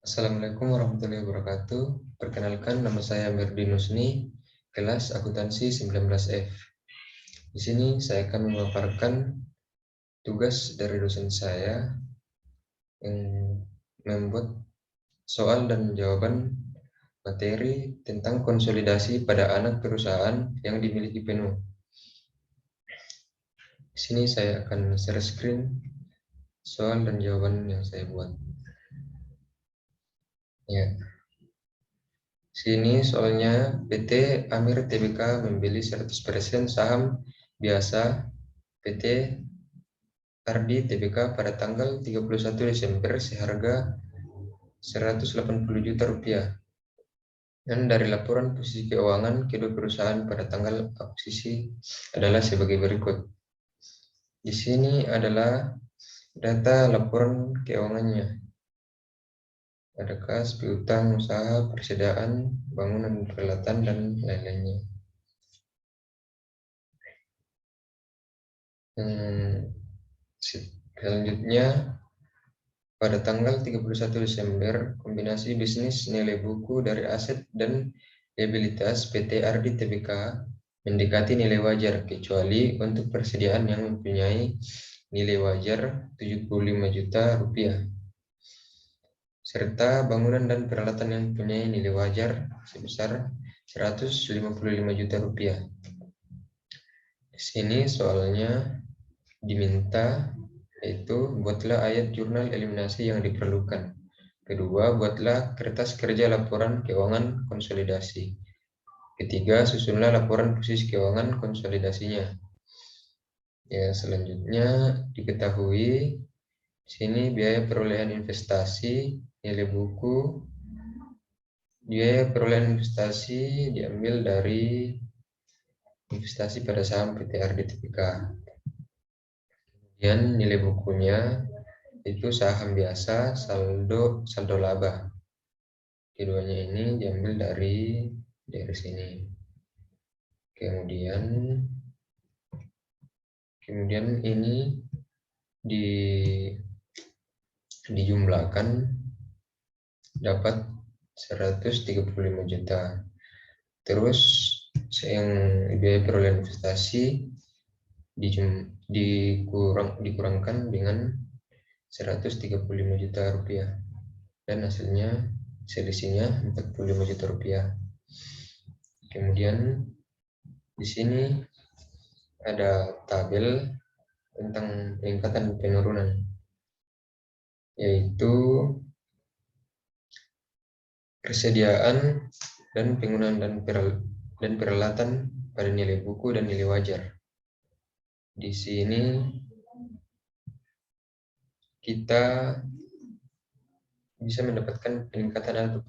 Assalamualaikum warahmatullahi wabarakatuh. Perkenalkan, nama saya Merdi Nusni, kelas akuntansi 19F. Di sini saya akan memaparkan tugas dari dosen saya yang membuat soal dan jawaban materi tentang konsolidasi pada anak perusahaan yang dimiliki penuh. Di sini saya akan share screen soal dan jawaban yang saya buat. Ya. Sini soalnya PT Amir Tbk membeli 100% saham biasa PT Ardi Tbk pada tanggal 31 Desember seharga 180 juta rupiah. Dan dari laporan posisi keuangan kedua perusahaan pada tanggal akuisisi adalah sebagai berikut. Di sini adalah data laporan keuangannya. Ada kas, piutang, usaha, persediaan, bangunan, peralatan, dan lain-lainnya. Selanjutnya, pada tanggal 31 Desember, kombinasi bisnis nilai buku dari aset dan liabilitas PT Ardi Tbk mendekati nilai wajar, kecuali untuk persediaan yang mempunyai nilai wajar 75 juta rupiah, serta bangunan dan peralatan yang mempunyai nilai wajar sebesar 155 juta rupiah. Di sini soalnya diminta yaitu buatlah ayat jurnal eliminasi yang diperlukan. Kedua, buatlah kertas kerja laporan keuangan konsolidasi. Ketiga, susunlah laporan posisi keuangan konsolidasinya. Ya, selanjutnya diketahui sini biaya perolehan investasi, nilai buku. Biaya perolehan investasi diambil dari investasi pada saham PT Ardi Tbk. Kemudian nilai bukunya itu saham biasa, saldo laba. Keduanya ini diambil dari sini. Kemudian ini dijumlahkan dapat 135 juta. Terus yang biaya perolehan investasi dikurangkan dengan 135 juta rupiah dan hasilnya selisihnya 45 juta rupiah. Kemudian di sini ada tabel tentang peningkatan dan penurunan, yaitu persediaan dan penggunaan dan peralatan pada nilai buku dan nilai wajar. Di sini kita bisa mendapatkan peningkatan atau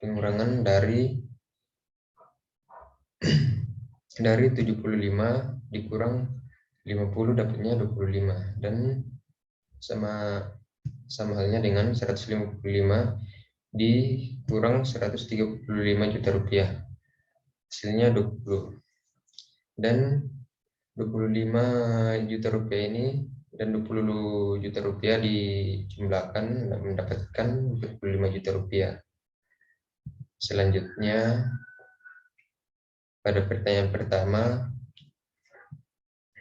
pengurangan dari 75 dikurang 50 dapatnya 25, dan sama halnya dengan 155 dikurang 135 juta rupiah, hasilnya 20. Dan 25 juta rupiah ini dan 20 juta rupiah dijumlahkan mendapatkan 45 juta rupiah. Selanjutnya pada pertanyaan pertama,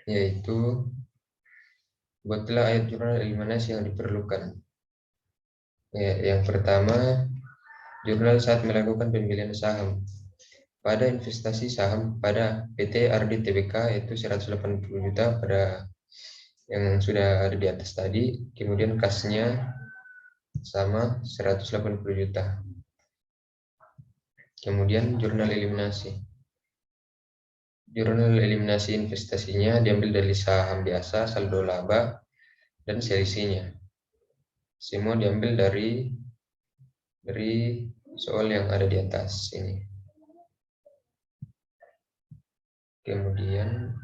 yaitu buatlah ayat jurnal eliminasi yang diperlukan. Ya, yang pertama, jurnal saat melakukan pembelian saham. Pada investasi saham pada PT Ardi Tbk itu 180 juta pada yang sudah ada di atas tadi, kemudian kasnya sama 180 juta. Kemudian jurnal eliminasi. Jurnal eliminasi investasinya diambil dari saham biasa, saldo laba, dan selisihnya. Semua diambil dari soal yang ada di atas ini. Kemudian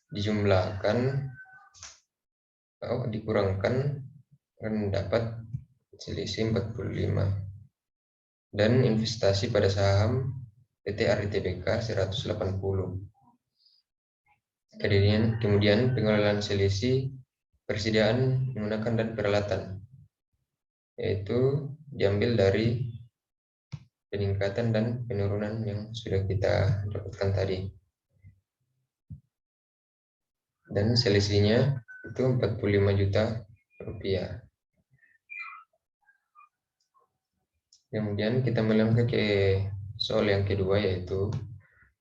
dijumlahkan dikurangkan dan mendapat selisih 45. Dan investasi pada saham PT Ardi Tbk 180. Kemudian pengelolaan selisih persediaan menggunakan dan peralatan, yaitu diambil dari peningkatan dan penurunan yang sudah kita dapatkan tadi. Dan selisihnya itu 45 juta rupiah. Kemudian kita melangkah ke soal yang kedua, yaitu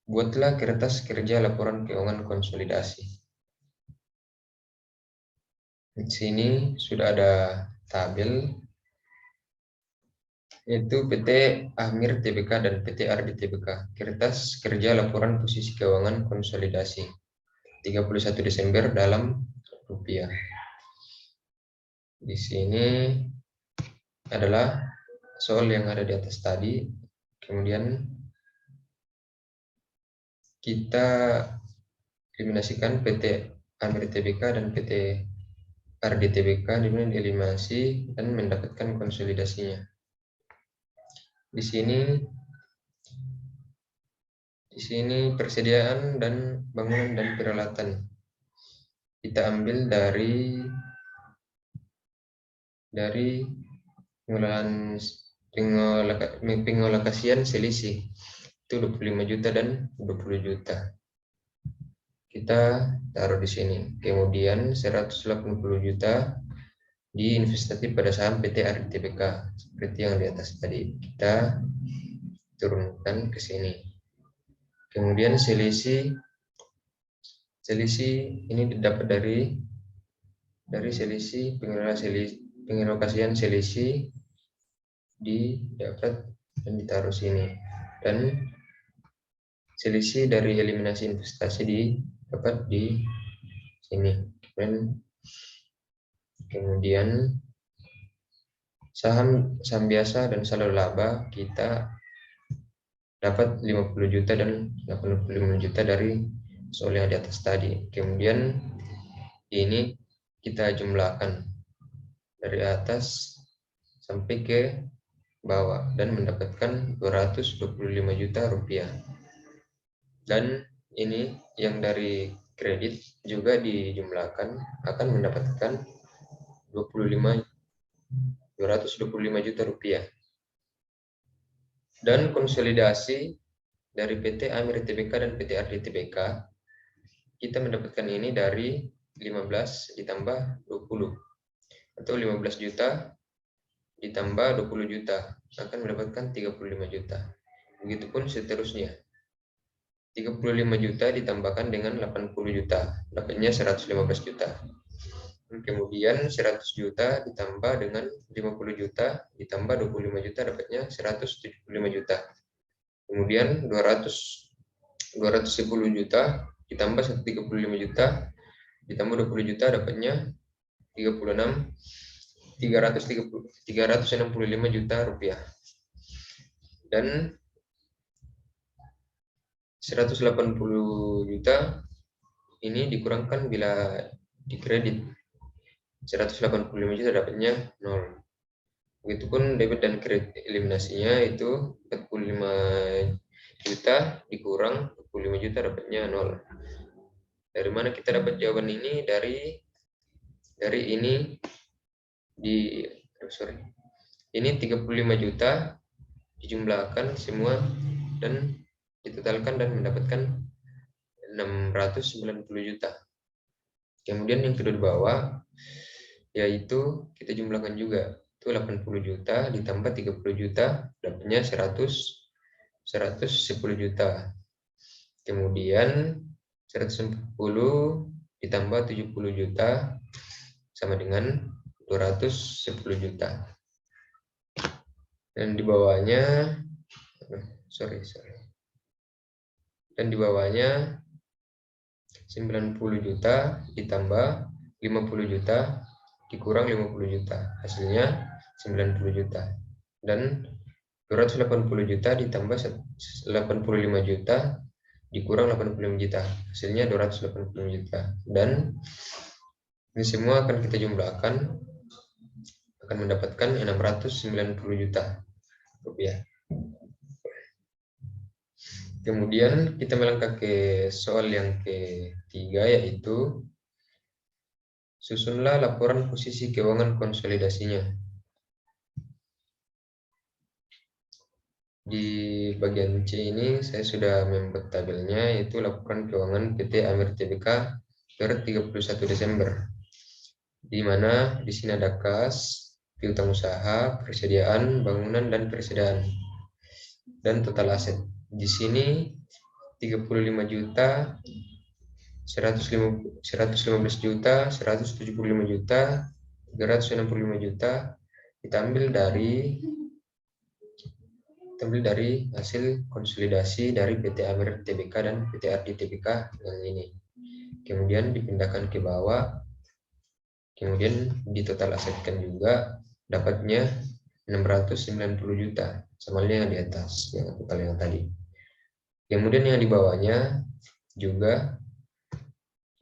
buatlah kertas kerja laporan keuangan konsolidasi. Di sini sudah ada tabel, yaitu PT Amir Tbk dan PT Ardi Tbk, kertas kerja laporan posisi keuangan konsolidasi 31 Desember dalam rupiah. Di sini adalah soal yang ada di atas tadi. Kemudian kita eliminasikan PT Amir Tbk dan PT Ardi Tbk, dimana dieliminasi dan mendapatkan konsolidasinya. Di sini persediaan dan bangunan dan peralatan kita ambil dari pengalokasian selisih itu 25 juta dan 20 juta. Kita taruh di sini. Kemudian 180 juta diinvestasi pada saham PT Ardi Tbk seperti yang di atas tadi. Kita turunkan ke sini. Kemudian selisih ini didapat dari selisih pengalokasian selisih didapat dan ditaruh sini, dan selisih dari eliminasi investasi didapat di sini. Kemudian saham biasa dan saldo laba kita dapat 50 juta dan 85 juta dari soal yang di atas tadi. Kemudian ini kita jumlahkan dari atas sampai ke bawah dan mendapatkan 225 juta rupiah. Dan ini yang dari kredit juga dijumlahkan akan mendapatkan 225 juta rupiah. Dan konsolidasi dari PT Amir Tbk dan PT Ardi Tbk kita mendapatkan ini dari 15 ditambah 20, atau 15 juta ditambah 20 juta akan mendapatkan 35 juta. Begitupun seterusnya. 35 juta ditambahkan dengan 80 juta, dapatnya 115 juta. Kemudian 100 juta ditambah dengan 50 juta ditambah 25 juta, dapatnya 175 juta. Kemudian 210 juta ditambah 135 juta ditambah 20 juta, dapatnya 365 juta rupiah. Dan 180 juta ini dikurangkan bila dikredit, 185 juta dapatnya 0. Begitupun debit dan kredit eliminasinya itu 45 juta dikurang 45 juta dapatnya 0. Dari mana kita dapat jawaban ini? Dari ini ini 35 juta dijumlahkan semua dan ditotalkan dan mendapatkan 690 juta. Kemudian yang kedua di bawah, yaitu kita jumlahkan juga, itu 80 juta ditambah 30 juta, dapatnya 110 juta. Kemudian 110 ditambah 70 juta sama dengan 210 juta. Dan di bawahnya, dan di bawahnya 90 juta ditambah 50 juta dikurang 50 juta, hasilnya 90 juta. Dan 280 juta ditambah 85 juta dikurang 85 juta, hasilnya 285 juta. Dan ini semua akan kita jumlahkan, akan mendapatkan 690 juta rupiah. Kemudian kita melangkah ke soal yang ketiga, yaitu susunlah laporan posisi keuangan konsolidasinya. Di bagian C ini saya sudah membuat tabelnya, yaitu laporan keuangan PT Amir Tbk per 31 Desember. Di mana di sini ada kas, piutang usaha, persediaan, bangunan, dan persediaan. Dan total aset. Di sini 35 juta, 115 juta, 175 juta, 365 juta kita ambil dari hasil konsolidasi dari PT Amir Tbk dan PT Ardi Tbk yang ini. Kemudian dipindahkan ke bawah, kemudian ditotal asetkan juga, dapatnya 690 juta, sama yang di atas, yang total yang tadi. Kemudian yang di bawahnya juga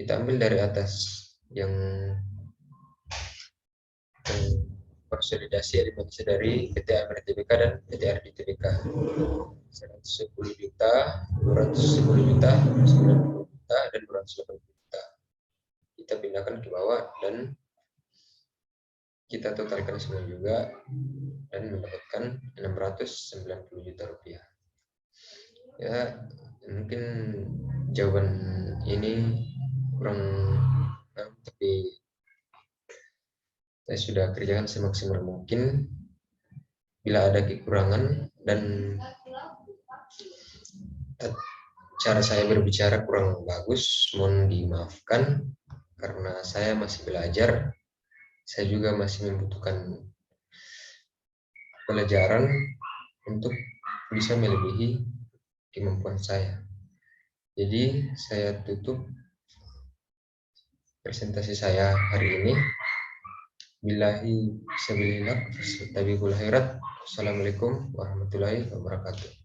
kita ambil dari atas, yang konsolidasi dari PT Amir Tbk dan PT Ardi Tbk. 110 juta, 210 juta, 90 juta, dan 280 juta. Kita pindahkan ke bawah dan kita totalkan semua juga dan mendapatkan 690 juta rupiah. Ya, mungkin jawaban ini kurang, tapi saya sudah kerjakan semaksimal mungkin. Bila ada kekurangan dan cara saya berbicara kurang bagus, mohon dimaafkan karena saya masih belajar. Saya juga masih membutuhkan pelajaran untuk bisa melebihi kemampuan saya. Jadi saya tutup presentasi saya hari ini. Billahi sabilillah, tabiqul khairat. Assalamualaikum warahmatullahi wabarakatuh.